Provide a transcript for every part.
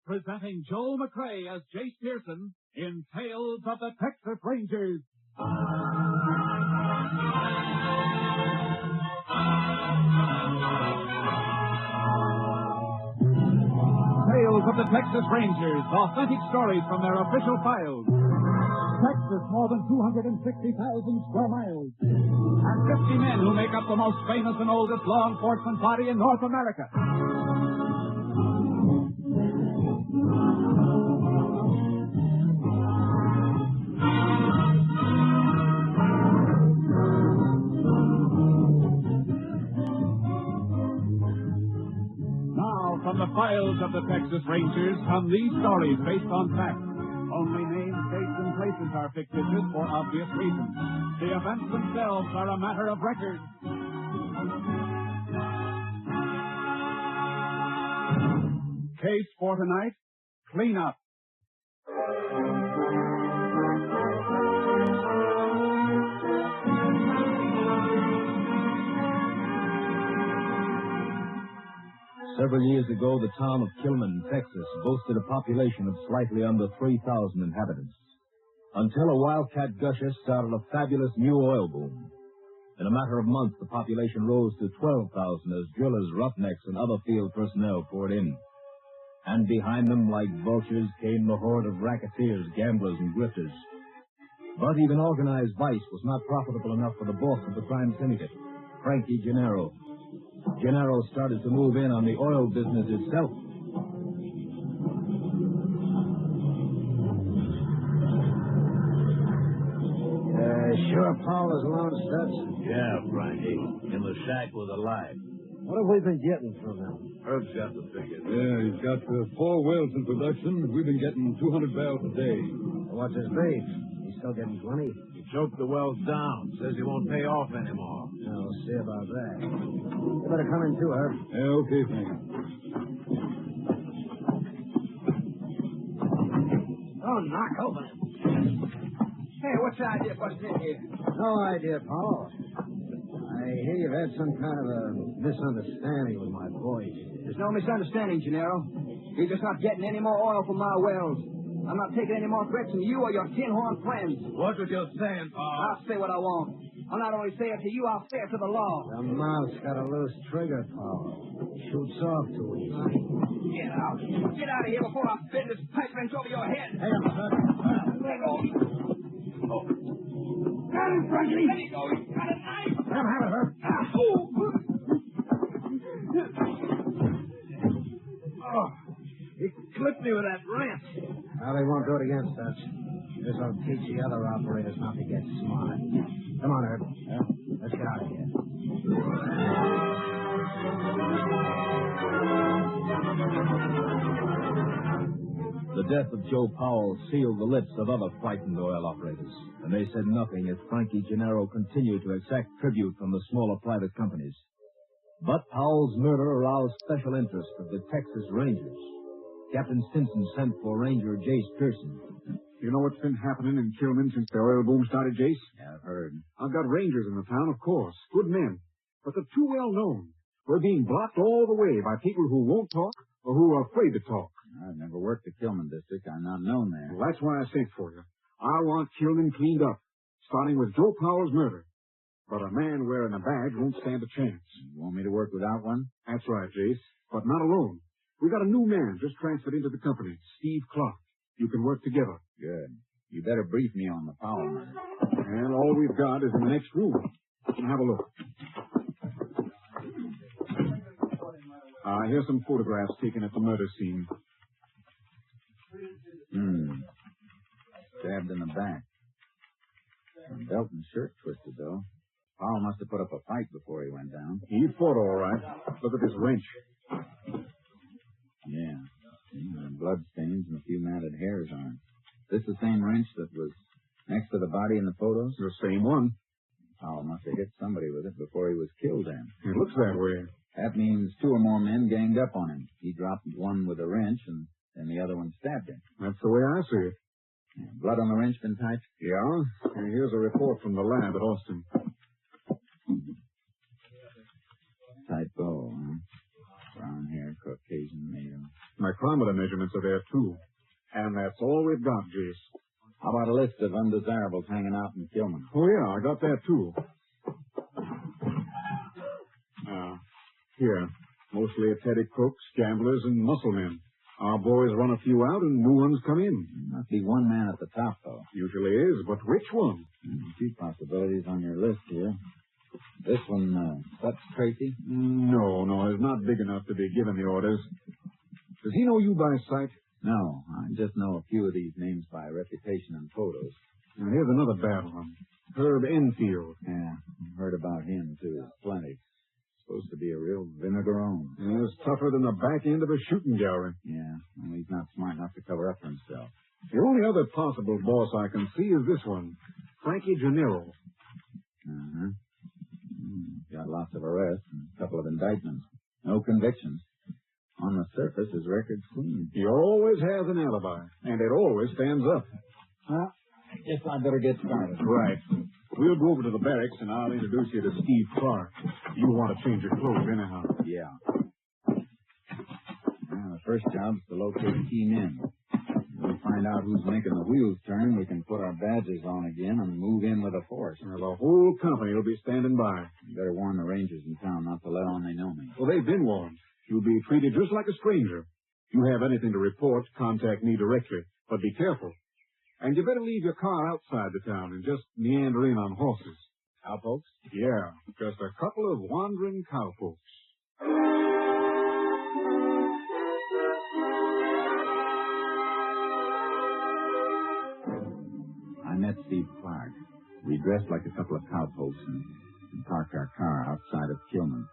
presenting Joel McCrea as Jace Pearson in Tales of the Texas Rangers. Tales of the Texas Rangers, authentic stories from their official files. Texas, more than 260,000 square miles. And 50 men who make up the most famous and oldest law enforcement body in North America. Now, from the files of the Texas Rangers come these stories based on facts. Only names, dates, and places are fictitious for obvious reasons. The events themselves are a matter of record. Case for tonight, clean up. Several years ago, the town of Chime, Texas, boasted a population of slightly under 3,000 inhabitants. Until a wildcat gusher started a fabulous new oil boom. In a matter of months, the population rose to 12,000 as drillers, roughnecks, and other field personnel poured in. And behind them, like vultures, came the horde of racketeers, gamblers, and grifters. But even organized vice was not profitable enough for the boss of the crime syndicate, Frankie Gennaro. Gennaro started to move in on the oil business itself. Sure Paul is alone, Stutz? Yeah, Frankie. In the shack with a light. What have we been getting from him? Herb's got the figures. Yeah, he's got 4 wells in production. We've been getting 200 barrels a day. What's his beef? He's still getting 20? He choked the wells down. Says he won't pay off anymore. We'll see about that. You better come in too, Herb. Yeah, okay, Frank. Oh, knock open it. Hey, what's the idea busting in here? No idea, Paul. I hear you've had some kind of a misunderstanding with my voice. There's no misunderstanding, Gennaro. You're just not getting any more oil from my wells. I'm not taking any more threats from you or your tin-horn friends. What was you saying, Paul? I'll say what I want. I'll not only say it to you, I'll say it to the law. The mouth's got a loose trigger, Paul. Shoots off too easy. Get out. Get out of here before I bend this pipe wrench over your head. Hey, I'm sorry. Let go. Oh. Got him, Frankie. Let me go. He's got a knife. Let him have it, Herb. Oh, he clipped me with that wrench. Well, they won't do it again, Stutz. This'll teach the other operators not to get smart. Come on, Herb. Yeah? Let's get out of here. The death of Joe Powell sealed the lips of other frightened oil operators, and they said nothing as Frankie Gennaro continued to exact tribute from the smaller private companies. But Powell's murder aroused special interest of the Texas Rangers. Captain Stinson sent for Ranger Jace Pearson. You know what's been happening in Chime since the oil boom started, Jace? Yeah, I've heard. I've got rangers in the town, of course. Good men. But they're too well known. We're being blocked all the way by people who won't talk or who are afraid to talk. I've never worked the Chime district. I'm not known there. Well, that's why I sent for you. I want Chime cleaned up, starting with Joe Powell's murder. But a man wearing a badge won't stand a chance. You want me to work without one? That's right, Jace. But not alone. We got a new man just transferred into the company, Steve Clark. You can work together. Good. You better brief me on the Powell murder. And all we've got is in the next room. Have a look. Here's some photographs taken at the murder scene. Stabbed in the back. Belt and shirt twisted, though. Powell must have put up a fight before he went down. He fought all right. Look at this wrench. Yeah. Blood stains and a few matted hairs on it. This the same wrench that was next to the body in the photos? The same one. Powell must have hit somebody with it before he was killed then. It looks that way. That means 2 or more men ganged up on him. He dropped one with a wrench, and then the other one stabbed him. That's the way I see it. Yeah. Blood on the wrench been typed? Yeah. And here's a report from the lab at Austin. Typo, huh? Brown hair, Caucasian male. Micrometer measurements are there, too. And that's all we've got, Jace. How about a list of undesirables hanging out in Gilman? Oh, yeah, I got that, too. Here. Mostly athletic crooks, gamblers, and muscle men. Our boys run a few out and new ones come in. Must be one man at the top, though. Usually is, but which one? A few possibilities on your list here. This one, Sutch Tracy? No, he's not big enough to be given the orders. Does he know you by sight? No, I just know a few of these names by reputation and photos. Now, here's another bad one. Herb Enfield. Yeah, heard about him, too. Plenty. Supposed to be a real vinegarone. He's tougher than the back end of a shooting gallery. Yeah, well, he's not smart enough to cover up for himself. The only other possible boss I can see is this one, Frankie Gennaro. Uh-huh. Got lots of arrests and a couple of indictments. No convictions. On the surface, his record's clean. He always has an alibi, and it always stands up. Well, I guess I better get started. Right. We'll go over to the barracks, and I'll introduce you to Steve Clark. You want to change your clothes anyhow. Yeah. Well, the first job's to locate key men. We'll find out who's making the wheels turn. We can put our badges on again and move in with a force. Well, the whole company will be standing by. You better warn the rangers in town not to let on they know me. Well, they've been warned. You'll be treated just like a stranger. If you have anything to report, contact me directly. But be careful. And you better leave your car outside the town and just meander in on horses. Cowpokes? Yeah, just a couple of wandering cowpokes. I met Steve Clark. We dressed like a couple of cowpokes and parked our car outside of Kilman.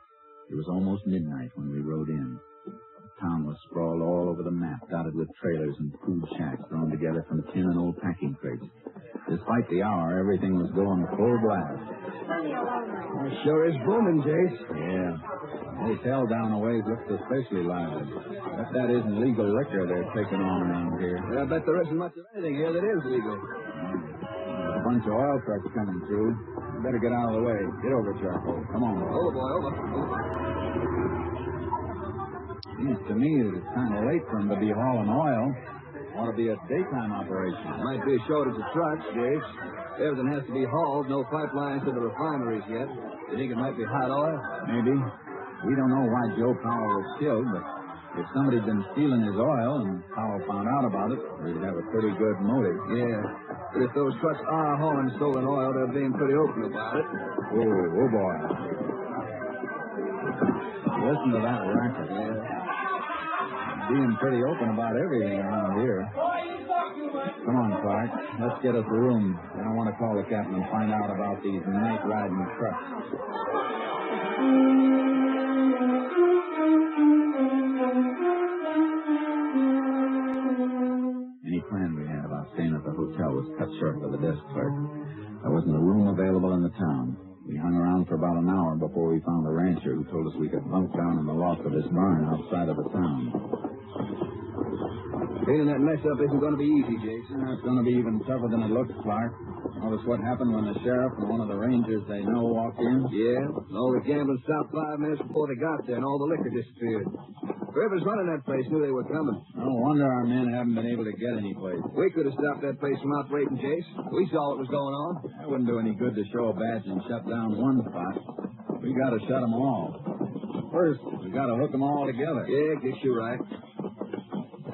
It was almost midnight when we rode in. The town was sprawled all over the map, dotted with trailers and food shacks thrown together from tin and old packing crates. Despite the hour, everything was going full blast. Sure is booming, Jace. Yeah. This hell down the ways looks especially lively. Bet that isn't legal liquor they're taking on around here. I bet there isn't much of anything here that is legal. There's a bunch of oil trucks coming through. You better get out of the way. Get over, Charcoal. Come on. Over, boy, over. Seems to me that it's kind of late for them to be hauling oil. Ought to be a daytime operation. Might be a shortage of trucks, Jace. Everything has to be hauled. No pipelines to the refineries yet. You think it might be hot oil? Maybe. We don't know why Joe Powell was killed, but if somebody'd been stealing his oil and Powell found out about it, we'd have a pretty good motive. Yeah. But if those trucks are hauling stolen oil, they're being pretty open about it. Oh, boy. Listen to that racket. Yeah. Being pretty open about everything around here. Come on, Clark. Let's get us a room. I don't want to call the captain and find out about these night-riding trucks. Any plan we had about staying at the hotel was cut short by the desk clerk. There wasn't a room available in the town. We hung around for about an hour before we found a rancher who told us we could bunk down in the loft of his barn outside of the town. Cleaning that mess up isn't going to be easy, Jason. It's going to be even tougher than it looks, Clark. Notice what happened when the sheriff and one of the rangers they know walked in? Yeah, all the gambling stopped 5 minutes before they got there, and all the liquor disappeared. Whoever's running that place knew they were coming. No wonder our men haven't been able to get any place. We could have stopped that place from operating, Jace. We saw what was going on. That wouldn't do any good to show a badge and shut down one spot. We got to shut them all. First, we got to hook them all together. Yeah, guess you're right.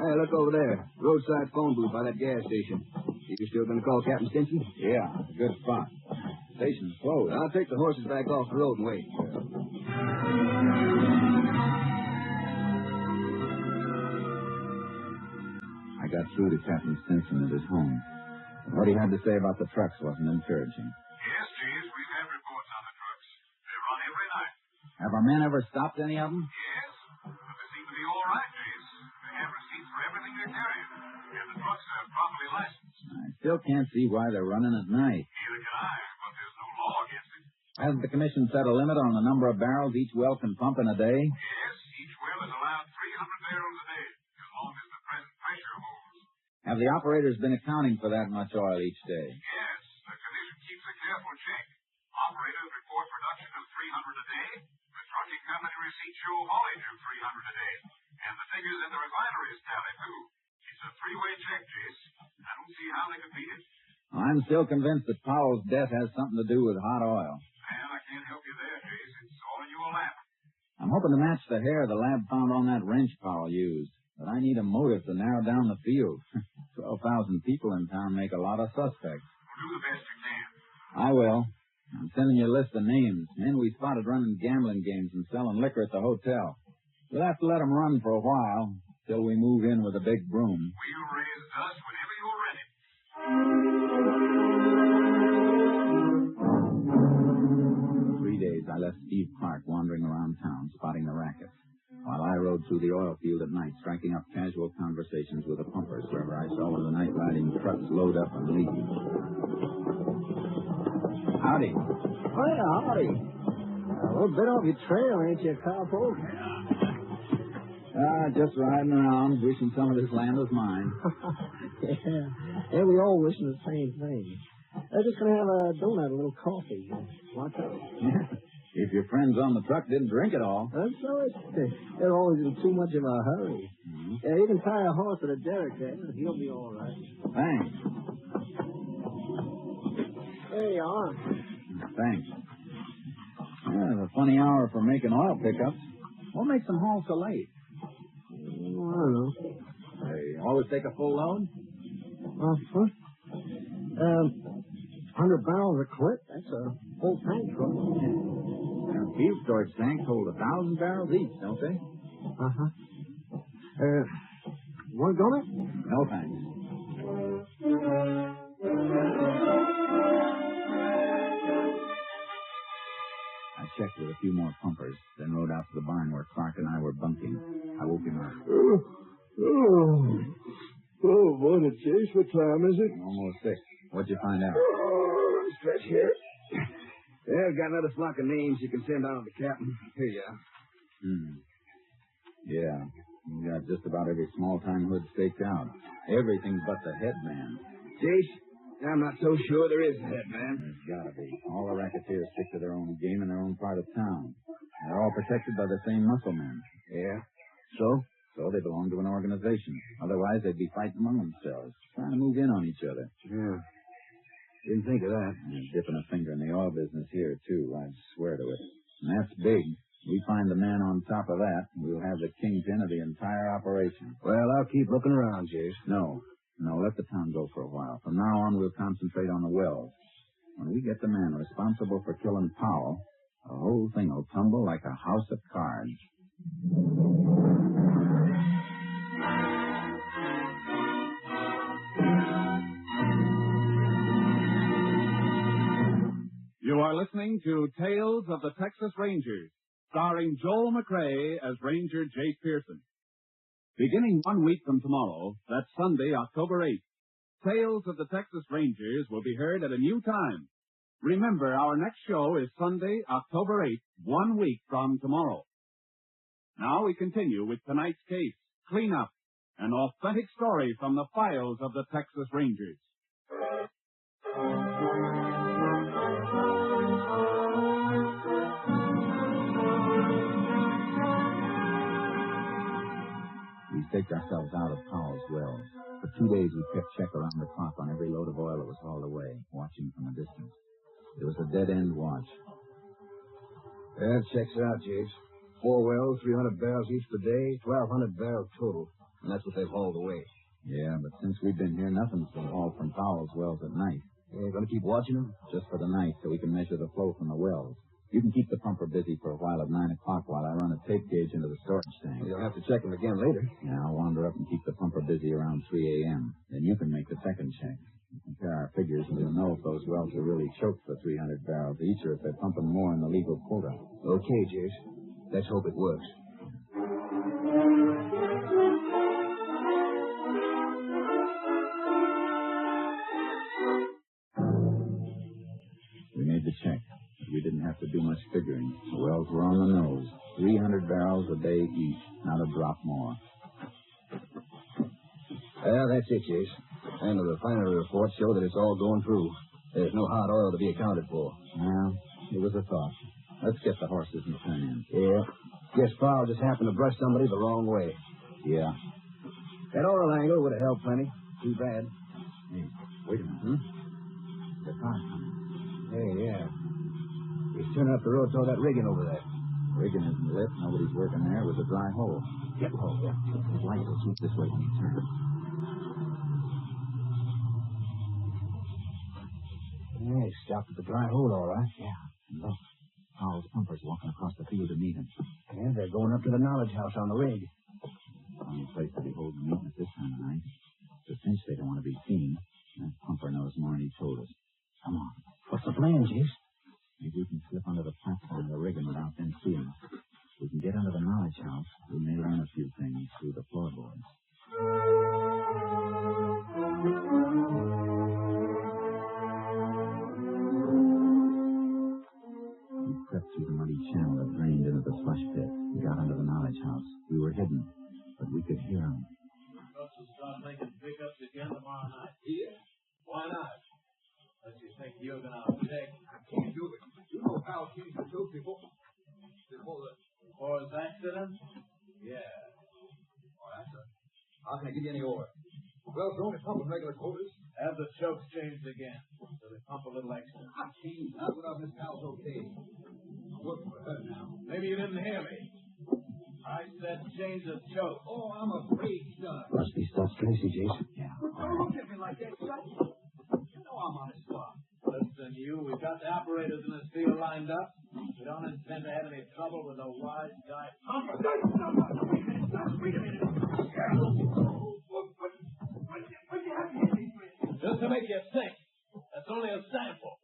Hey, look over there. Roadside phone booth by that gas station. You still going to call Captain Stinson? Yeah, good spot. Station's closed. I'll take the horses back off the road and wait. I got through to Captain Stinson at his home. What he had to say about the trucks wasn't encouraging. Yes, Chief, we've had reports on the trucks. They run every night. Have our men ever stopped any of them? Yes, but they seem to be all right, Chief. They have receipts for everything they're carrying, and the trucks are properly licensed. I still can't see why they're running at night. Neither can I, but there's no law against it. Hasn't the commission set a limit on the number of barrels each well can pump in a day? Yes, each well is allowed 300 barrels a day, as long as the present pressure holds. Have the operators been accounting for that much oil each day? Yes, the commission keeps a careful check. Operators report production of 300 a day. The trucking company receipts show haulage of 300 a day. And the figures in the refinery three-way check, Jace. I don't see how they could beat it. I'm still convinced that Powell's death has something to do with hot oil. Well, I can't help you there, Jace. It's all in your lap. I'm hoping to match the hair the lab found on that wrench Powell used. But I need a motive to narrow down the field. 12,000 people in town make a lot of suspects. Do the best you can. I will. I'm sending you a list of names. Men we spotted running gambling games and selling liquor at the hotel. We'll have to let them run for a while, till we move in with a big broom. We'll raise dust whenever you're ready. 3 days I left Steve Clark wandering around town, spotting the racket, while I rode through the oil field at night, striking up casual conversations with the pumpers wherever I saw one of the night-riding trucks load up and leave. Howdy. Well, howdy. A little bit off your trail, ain't you, cowpoke? Just riding around, wishing some of this land was mine. Yeah, we all wishing the same thing. They're just going to have a donut, a little coffee. Watch out. If your friends on the truck didn't drink it all. That's so they're always in too much of a hurry. Mm-hmm. Yeah, you can tie a horse to the derrick there. He'll be all right. Thanks. There you are. Thanks. Yeah, it's a funny hour for making oil pickups. What makes them haul so late? I don't know. They always take a full load? 100 barrels a clip. That's a full tank truck. Field storage tanks hold 1,000 barrels each, don't they? Uh-huh. Want to go there? No, thanks. I checked with a few more pumpers, then rode out to the barn where Clark and I were bunking. I woke him up. Oh, what a chase. What time is it? Almost 6. What'd you find out? Stretch here. Yeah, I've got another flock of names you can send on to the captain. Here you are. Yeah. You got just about every small-time hood staked out. Everything but the head man. Jace, I'm not so sure there is a head man. There's gotta be. All the racketeers stick to their own game in their own part of town. They're all protected by the same muscle men. Yeah. So they belong to an organization. Otherwise, they'd be fighting among themselves, trying to move in on each other. Yeah. Didn't think of that. And dipping a finger in the oil business here, too. I'd swear to it. And that's big. We find the man on top of that, we'll have the kingpin of the entire operation. Well, I'll keep looking around, Jace. No, let the town go for a while. From now on, we'll concentrate on the wells. When we get the man responsible for killing Powell, the whole thing will tumble like a house of cards. You are listening to Tales of the Texas Rangers, starring Joel McRae as Ranger Jake Pearson. Beginning 1 week from tomorrow, that's Sunday, October 8th, Tales of the Texas Rangers will be heard at a new time. Remember, our next show is Sunday, October 8th, 1 week from tomorrow. Now we continue with tonight's case, Cleanup, an authentic story from the files of the Texas Rangers. We staked ourselves out of Powell's wells. For 2 days, we kept check around the clock on every load of oil that was hauled away, watching from a distance. It was a dead-end watch. That checks out, Jace. 4 wells, 300 barrels each per day, 1,200 barrels total. And that's what they've hauled away. Yeah, but since we've been here, nothing's been hauled from Powell's wells at night. You going to keep watching them? Just for the night, so we can measure the flow from the wells. You can keep the pumper busy for a while at 9 o'clock while I run a tape gauge into the storage tank. You'll have to check them again later. Yeah, I'll wander up and keep the pumper busy around 3 a.m. Then you can make the second check. Compare our figures and we'll know if those wells are really choked for 300 barrels each or if they're pumping more than the legal quota. Okay, Jace. Let's hope it works. We made the check, but we didn't have to do much figuring. The wells were on the nose. 300 barrels a day each, not a drop more. Well, that's it, Jace. And the refinery reports show that it's all going through. There's no hot oil to be accounted for. Well, it was a thought. Let's get the horses and turn in. Yeah. Guess Powell just happened to brush somebody the wrong way. Yeah. That oil angle would have helped plenty. Too bad. Hey, wait a minute. The car's coming. Hey, yeah. He's turning up the road toward that rigging over there. Rigging isn't lit. Nobody's working there. It was a dry hole. Yep. Oh, yeah. The light will swoop this way when you turn. Yeah, he stopped at the dry hole, all right. Yeah. And look, Powell's pumpers walking across the field to meet him. And they're going up to the knowledge house on the rig. Only place to be holding meeting at this time of night. It's a cinch they don't want to be seen. That pumper knows more than he told us. Come on. What's the plan, Jace? Maybe we can slip under the platform of the rigging without them seeing us. We can get under the knowledge house. We may learn a few things through the floorboards. We crept through the muddy channel that drained into the slush pit. We got under the knowledge house. We were hidden, but we could hear them. Trucks will start making pickups again tomorrow night. Here? Why not? Unless you think you're going to object. I can't do it. You know how things were built before his accident? Yeah. Oh, that's it. How can I give you any ore? Well, don't pump in regular quarters. Have the chokes changed again, so they pump a little extra. I can't. Not without Miss Pal's okay. I'm working for her now. Maybe you didn't hear me. I said change the choke. Oh, I'm afraid, son. Must be stuff Tracy, Jason. Yeah. Don't look at me like that, son. You know I'm on his spot. Listen, we've got the operators in this field lined up. We don't intend to have any trouble with a wise guy. Wait a minute. What you have to hit me with? Just to make you think. That's only a sample.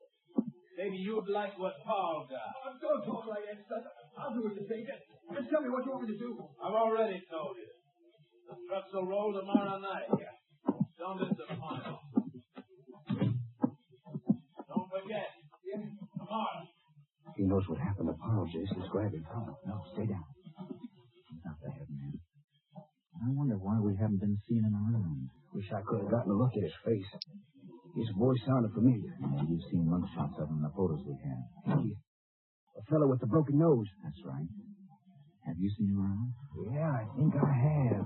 Maybe you'd like what Paul got. Don't talk like that, son. I'll do what you say. Just tell me what you want me to do. I've already told you. The trucks will roll tomorrow night. Don't disappoint them. Don't forget. Tomorrow. He knows what happened to Paul, Jason. He's grabbing Paul. No, stay down. He's not the head man. I wonder why we haven't been seeing him around. Wish I could have gotten a look at his face. His voice sounded familiar. Yeah, you've seen mug shots of him in the photos we have. A fellow with the broken nose. That's right. Have you seen him around? Yeah, I think I have.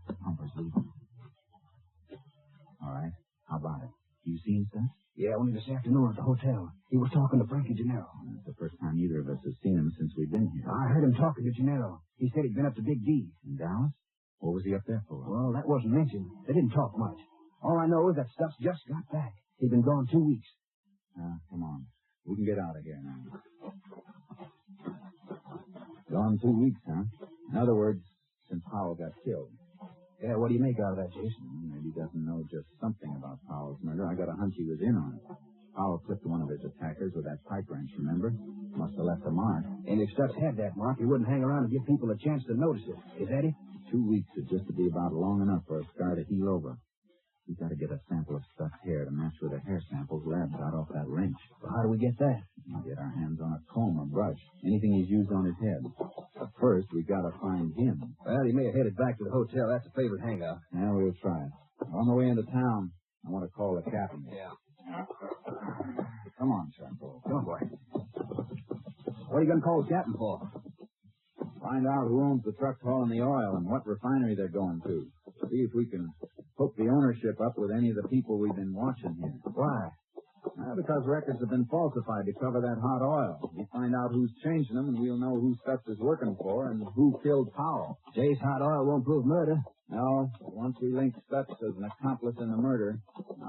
The pumper's leaving. All right. How about it? You seen stuff? Yeah, only this afternoon at the hotel. He was talking to Frankie Gennaro. It's the first time either of us has seen him since we've been here. I heard him talking to Gennaro. He said he'd been up to Big D. In Dallas? What was he up there for? Well, that wasn't mentioned. They didn't talk much. All I know is that Stubbs just got back. He'd been gone 2 weeks. Come on. We can get out of here now. Gone 2 weeks, huh? In other words, since Powell got killed. Yeah, what do you make out of that, Jason? Maybe he doesn't know just something about Powell's murder. I got a hunch he was in on it. Powell clipped one of his attackers with that pipe wrench, remember? Must have left a mark. And if Stubbs had that mark, he wouldn't hang around and give people a chance to notice it. Is that it? 2 weeks is just to be about long enough for a scar to heal over. We've got to get a sample of Stubbs' hair to match with the hair samples Lab got off that wrench. Well, how do we get that? We'll get our hands on a comb or brush. Anything he's used on his head. But first, we've got to find him. Well, he may have headed back to the hotel. That's a favorite hangout. Yeah, we'll try it. On the way into town, I want to call the captain. Yeah. Come on, Charcoal. Come on, boy. What are you going to call the captain for? Find out who owns the trucks hauling the oil and what refinery they're going to. See if we can hook the ownership up with any of the people we've been watching here. Why? Because records have been falsified to cover that hot oil. We'll find out who's changing them, and we'll know who Stutz is working for and who killed Powell. Jay's hot oil won't prove murder. No, but once we link Stutz as an accomplice in the murder,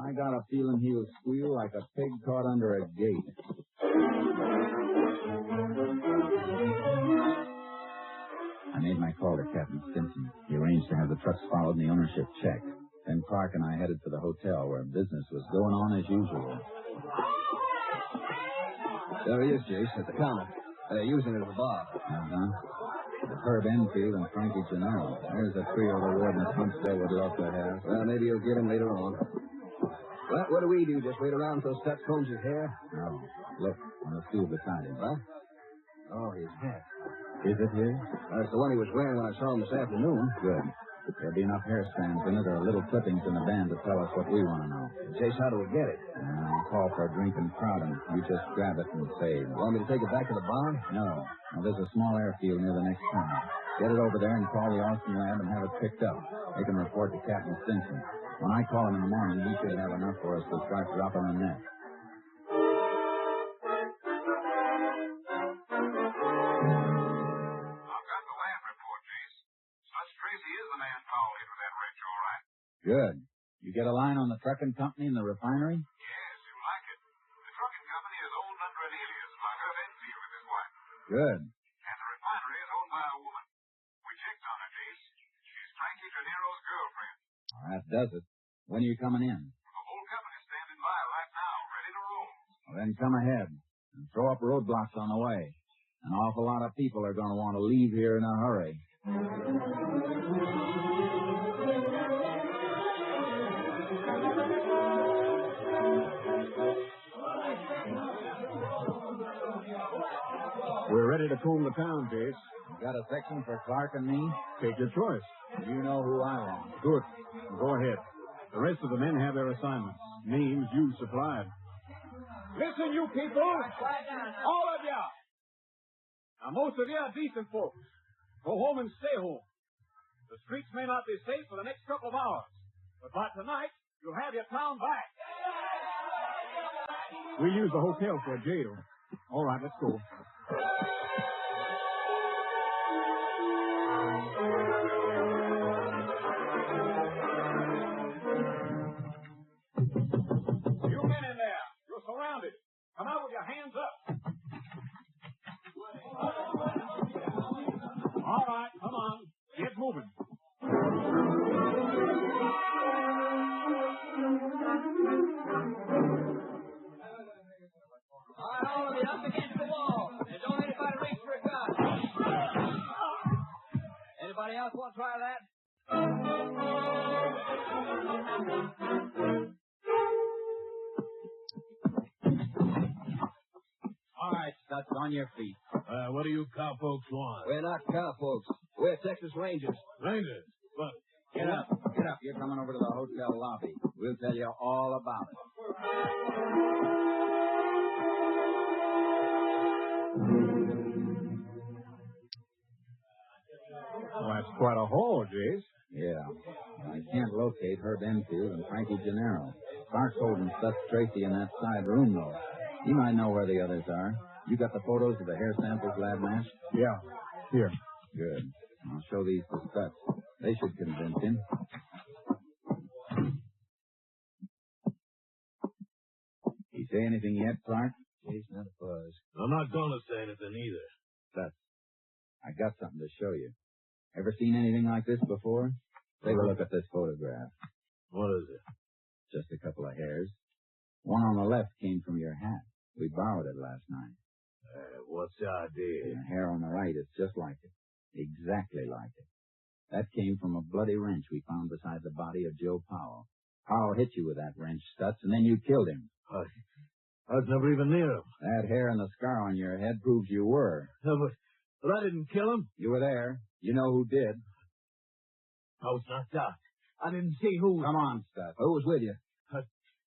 I got a feeling he'll squeal like a pig caught under a gate. I made my call to Captain Stinson. He arranged to have the trucks followed and the ownership checked. Then Clark and I headed for the hotel where business was going on as usual. There he is, Jace, at the counter. They're using it as a bar. Uh-huh. Herb Enfield and Frankie Gennaro. There's a trio the warden at Huntsville would love to have. Well, maybe you'll get him later on. Well, what do we do? Just wait around until Stutz combs his hair? No. Look, on the stool beside him. What? Oh, his hat. Is it his? That's the one he was wearing when I saw him this afternoon. Good. There'll be enough hair strands in it or little clippings in the band to tell us what we want to know. Jace, how do we get it? I'll call for a drink and crowd him. You just grab it and say... Want me to take it back to the barn? No. There's a small airfield near the next town. Get it over there and call the Austin lab and have it picked up. They can report to Captain Stinson. When I call him in the morning, he should have enough for us to start dropping a net. I've got the lab report, Jace. Such Tracy is the man Powell hit with that wrench, all right. Good. You get a line on the trucking company and the refinery? Yes, you like it. The trucking company is owned under an alias by Herb Enfield and his wife. Good. And the refinery is owned by a woman. We checked on her, Jace. She's Frankie Gennaro's girlfriend. Well, that does it. When are you coming in? The whole company's standing by right now, ready to roll. Well, then come ahead and throw up roadblocks on the way. An awful lot of people are going to want to leave here in a hurry. We're ready to comb the town, Jace. You got a section for Clark and me? Take your choice. You know who I want. Good. Go ahead. The rest of the men have their assignments. Names you supplied. Listen, you people. All of you. Now, most of you are decent folks. Go home and stay home. The streets may not be safe for the next couple of hours, but by tonight, you'll have your town back. We use the hotel for a jail. All right, let's go. You men in there, you're surrounded. Come out with your hands up. All right, come on. Get moving. All right, all of you, up against the wall. And don't anybody reach for a gun. Anybody else want to try that? All right, Stutz, on your feet. What do you cowpokes want? We're not cowpokes. We're Texas Rangers. Rangers. Look. Get up. Get up. You're coming over to the hotel lobby. We'll tell you all about it. Well, that's quite a haul, Jace. Yeah. I can't locate Herb Enfield and Frankie Gennaro. Clark's holding Stutz Tracy in that side room, though. He might know where the others are. You got the photos of the hair samples lab match? Yeah. Here. Good. I'll show these to Stutz. They should convince him. You say anything yet, Clark? He's not a buzz. I'm not going to say anything either. Stutz, I got something to show you. Ever seen anything like this before? Take a look at this photograph. What is it? Just a couple of hairs. One on the left came from your hat. We borrowed it last night. What's the idea? The hair on the right is just like it. Exactly like it. That came from a bloody wrench we found beside the body of Joe Powell. Powell hit you with that wrench, Stutz, and then you killed him. I was never even near him. That hair and the scar on your head proves you were. No, but I didn't kill him. You were there. You know who did. I was knocked out. I didn't see who. Come on, Stutz. Who was with you?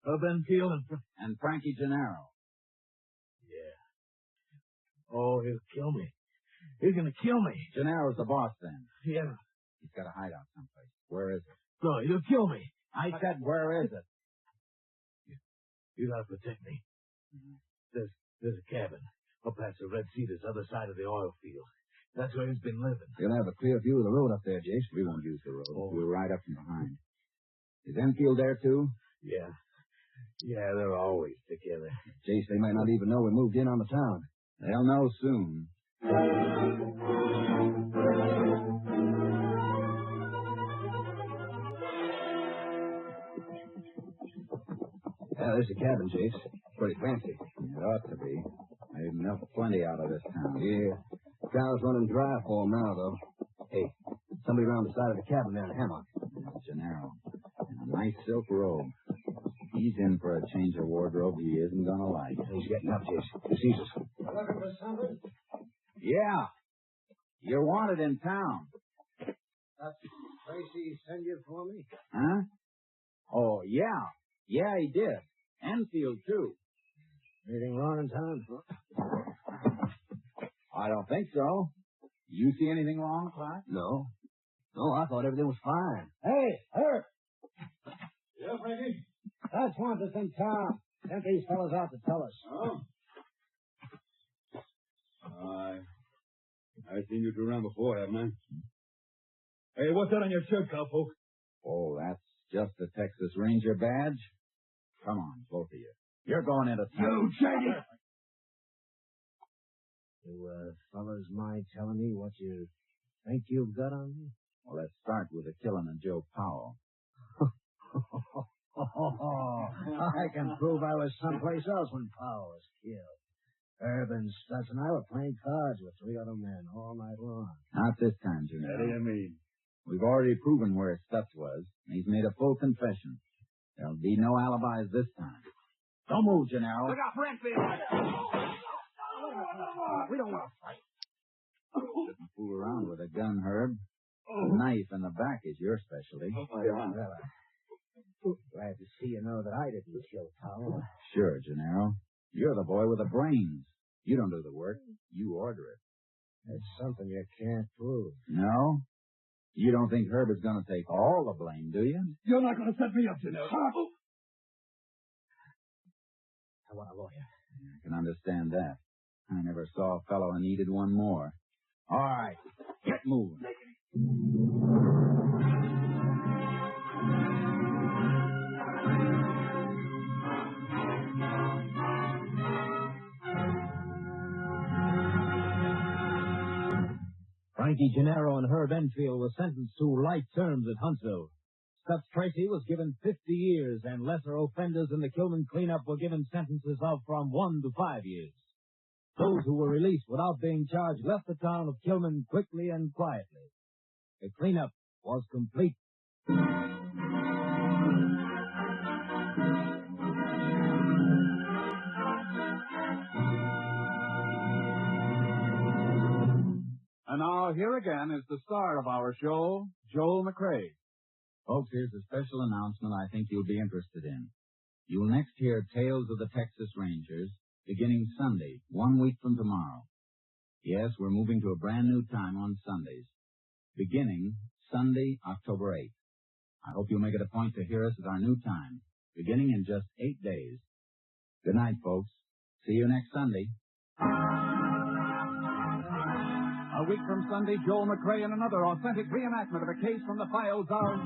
Herb Enfield And Frankie Gennaro. Yeah. Oh, he'll kill me. He's going to kill me. Gennaro's the boss, then. Yeah. He's got a hideout someplace. Where is it? No, he'll kill me. I said, where is it? You got to protect me. There's a cabin up past the Red Cedars, other side of the oil field. That's where he's been living. You'll have a clear view of the road up there, Jace. We won't use the road. We'll ride up from behind. Is Enfield there, too? Yeah. Yeah, they're always together. Jace, they might not even know we moved in on the town. They'll know soon. Yeah, there's the cabin, Jace. Pretty fancy. It ought to be. They've milked plenty out of this town. Yeah. Cow's running dry for 'em now, though. Hey, somebody around the side of the cabin there in a hammock. It's Gennaro. In a nice silk robe. He's in for a change of wardrobe he isn't going to like. He's getting up, Jace. He sees us. Looking for something? Yeah. You're wanted in town. That's Tracy send you for me? Huh? Oh, yeah. Yeah, he did. Enfield, too. Anything wrong in town? I don't think so. You see anything wrong, Clark? No. No, I thought everything was fine. Hey, Herb! Yeah, Frankie? Dutch wants us in town. Sent these fellas out to tell us. Oh? I've seen you two around before, haven't I? Hey, what's that on your shirt, cowpoke? Oh, that's just the Texas Ranger badge? Come on, both of you. You're going into town. You shaggy! You, fellas mind telling me what you think you've got on me? Well, let's start with the killing of Joe Powell. I can prove I was someplace else when Powell was killed. Herb and Stutz and I were playing cards with 3 other men all night long. Not this time, Junior. What do you mean? We've already proven where Stutz was, and he's made a full confession. There'll be no alibis this time. Don't move, Gennaro. Look out for Enfield! We don't want to fight. Shouldn't fool around with a gun, Herb. A knife in the back is your specialty. Well, glad to see you know that I didn't kill Powell. Sure, Gennaro. You're the boy with the brains. You don't do the work. You order it. That's something you can't prove. No? You don't think Herb is going to take all the blame, do you? You're not going to set me up, Gennaro. I want a lawyer. I can understand that. I never saw a fellow who needed one more. All right, get moving. Frankie Gennaro and Herb Enfield were sentenced to light terms at Huntsville. Stutz Tracy was given 50 years, and lesser offenders in the Kilman cleanup were given sentences of from 1 to 5 years. Those who were released without being charged left the town of Kilman quickly and quietly. The cleanup was complete. And now, here again is the star of our show, Joel McCrea. Folks, here's a special announcement I think you'll be interested in. You'll next hear Tales of the Texas Rangers beginning Sunday, 1 week from tomorrow. Yes, we're moving to a brand new time on Sundays, beginning Sunday, October 8th. I hope you'll make it a point to hear us at our new time, beginning in just 8 days. Good night, folks. See you next Sunday. A week from Sunday, Joel McCrea in another authentic reenactment of a case from the files of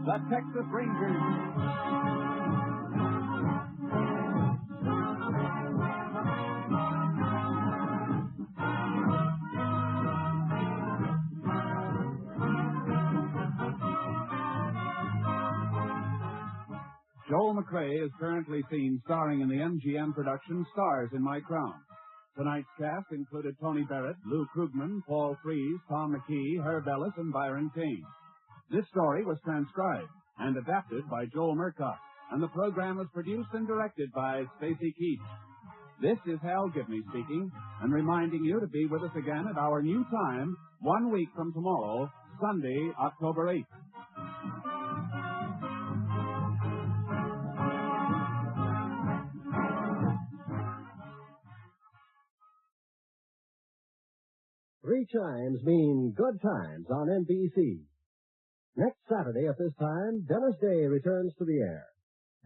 the Texas Rangers. Joel McCrea is currently seen starring in the MGM production Stars in My Crown. Tonight's cast included Tony Barrett, Lou Krugman, Paul Frees, Tom McKee, Herb Ellis, and Byron Kane. This story was transcribed and adapted by Joel Murcott, and the program was produced and directed by Stacy Keach. This is Hal Gibney speaking, and reminding you to be with us again at our new time, 1 week from tomorrow, Sunday, October 8th. Three chimes mean good times on NBC. Next Saturday at this time, Dennis Day returns to the air.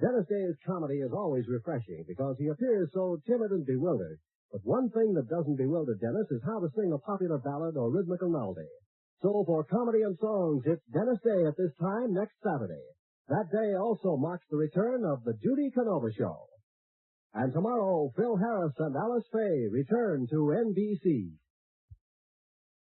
Dennis Day's comedy is always refreshing because he appears so timid and bewildered. But one thing that doesn't bewilder Dennis is how to sing a popular ballad or rhythmical melody. So for comedy and songs, it's Dennis Day at this time next Saturday. That day also marks the return of the Judy Canova Show. And tomorrow, Phil Harris and Alice Faye return to NBC.